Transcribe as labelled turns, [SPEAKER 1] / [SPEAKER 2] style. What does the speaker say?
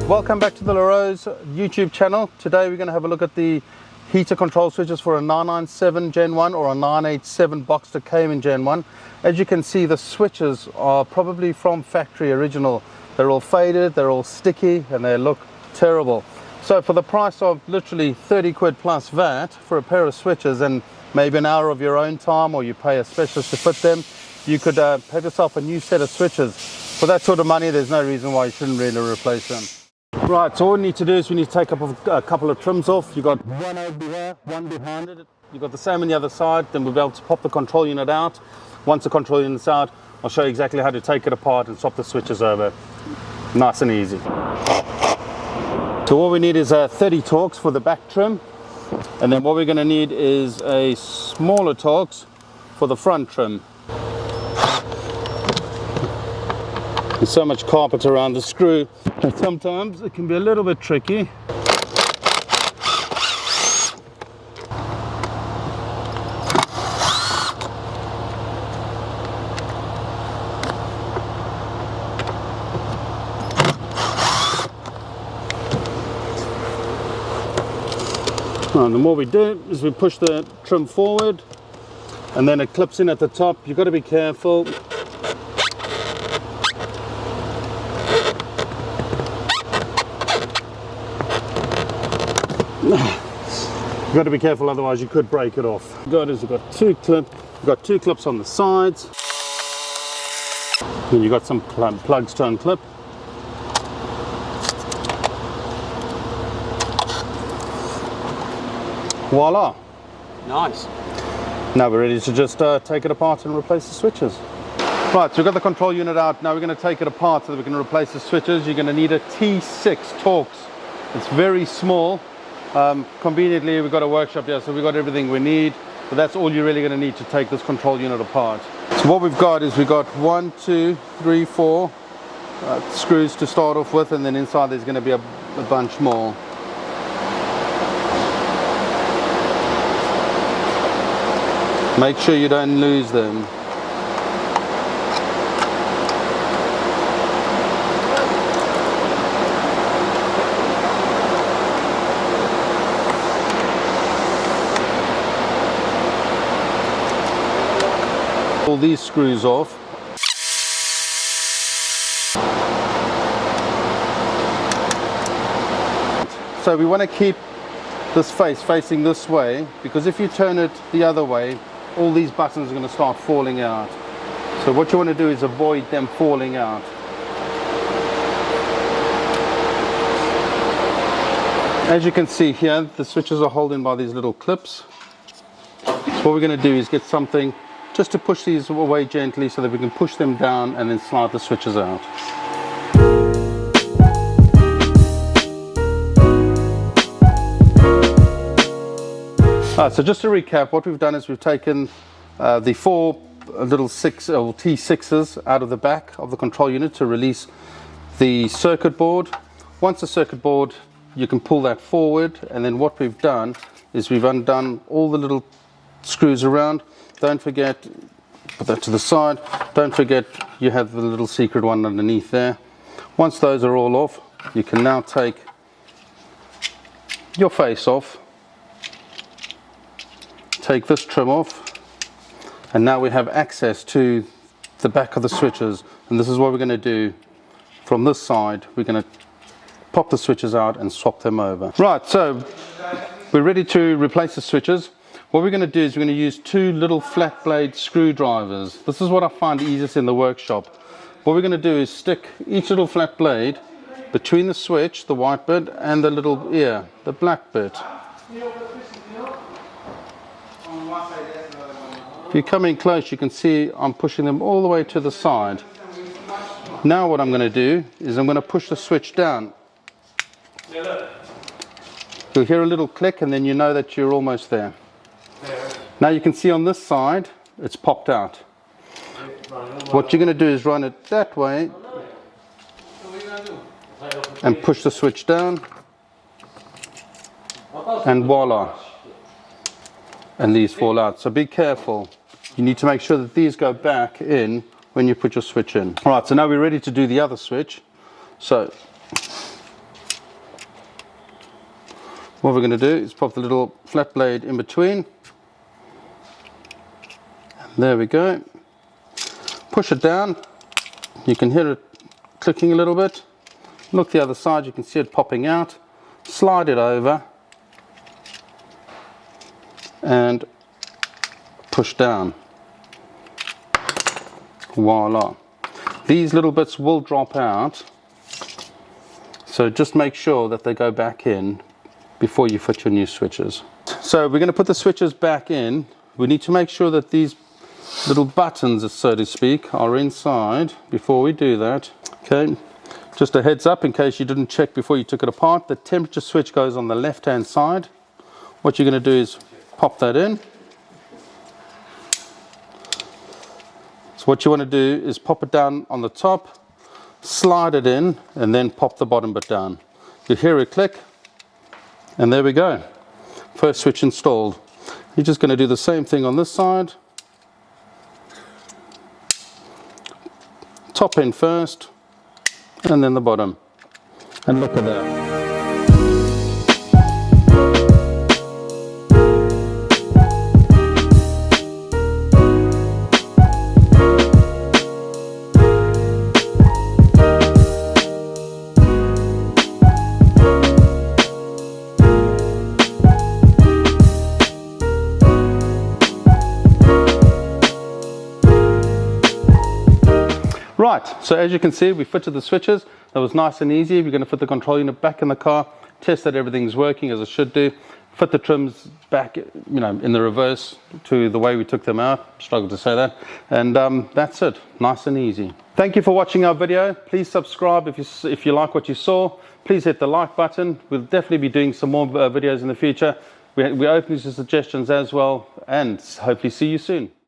[SPEAKER 1] Welcome back to the Rose YouTube channel. Today we're going to have a look at the heater control switches for a 997 Gen 1 or a 987 Boxster Cayman Gen 1. As you can see, the switches are probably from factory original. They're all faded, they're all sticky, and they look terrible. So for the price of literally 30 quid plus VAT for a pair of switches and maybe an hour of your own time, or you pay a specialist to fit them, you could have yourself a new set of switches. For that sort of money, there's no reason why you shouldn't really replace them. Right, so all we need to do is we need to take up a couple of trims off. You've got one over here, one behind it. You've got the same on the other side. Then we'll be able to pop the control unit out. Once the control unit's out, I'll show you exactly how to take it apart and swap the switches over. Nice and easy. So all we need is 30 Torx for the back trim. And then what we're going to need is a smaller Torx for the front trim. There's so much carpet around the screw that sometimes it can be a little bit tricky. And then what we do is we push the trim forward and then it clips in at the top. You've got to be careful. You've got to be careful, otherwise you could break it off. We've got two clips on the sides. And you've got some plugs to unclip. Voila! Nice. Now we're ready to just take it apart and replace the switches. Right, so we've got the control unit out. Now we're going to take it apart so that we can replace the switches. You're going to need a T6 Torx. It's very small. Conveniently, we've got a workshop here, so we've got everything we need. But that's all you're really going to need to take this control unit apart. So what we've got is we've got 1, 2, 3, 4 screws to start off with, and then inside there's going to be a bunch more. Make sure you don't lose them. Pull these screws off. So we want to keep this face facing this way, because if you turn it the other way, all these buttons are going to start falling out. So what you want to do is avoid them falling out. As you can see here, the switches are holding by these little clips. So what we're going to do is get something just to push these away gently so that we can push them down and then slide the switches out. So just to recap, what we've done is we've taken the 4 little T6s out of the back of the control unit to release the circuit board. Once the circuit board, you can pull that forward, and then what we've done is we've undone all the little screws around. Don't forget, put that to the side. Don't forget you have the little secret one underneath there. Once those are all off, you can now take your face off, take this trim off, and now we have access to the back of the switches. And this is what we're going to do from this side. We're going to pop the switches out and swap them over. Right, so we're ready to replace the switches. What we're going to do is we're going to use 2 little flat blade screwdrivers. This is what I find easiest in the workshop. What we're going to do is stick each little flat blade between the switch, the white bit, and the little ear, the black bit. If you come in close, you can see I'm pushing them all the way to the side. Now what I'm going to do is I'm going to push the switch down. You'll hear a little click, and then you know that you're almost there. Now you can see on this side, it's popped out. What you're going to do is run it that way and push the switch down, and voila. And these fall out. So be careful. You need to make sure that these go back in when you put your switch in. All right, so now we're ready to do the other switch. So What we're going to do is pop the little flat blade in between. There we go. Push it down. You can hear it clicking a little bit. Look the other side, you can see it popping out. Slide it over and push down. Voila. These little bits will drop out, so just make sure that they go back in before you fit your new switches. So we're going to put the switches back in. We need to make sure that these little buttons, so to speak, are inside before we do that. Okay, just a heads up in case you didn't check before you took it apart. The temperature switch goes on the left hand side. What you're going to do is pop that in. So what you want to do is pop it down on the top, slide it in, and then pop the bottom bit down. You hear it click, and there we go. First switch installed. You're just going to do the same thing on this side. Top in first, and then the bottom. And look at that. Right, so as you can see, we fitted the switches. That was nice and easy. We're going to fit the control unit back in the car, test that everything's working as it should do, fit the trims back, in the reverse to the way we took them out. Struggled to say that. And that's it, nice and easy. Thank you for watching our video. Please subscribe if you like what you saw. Please hit the like button. We'll definitely be doing some more videos in the future. We're open to suggestions as well, and hopefully see you soon.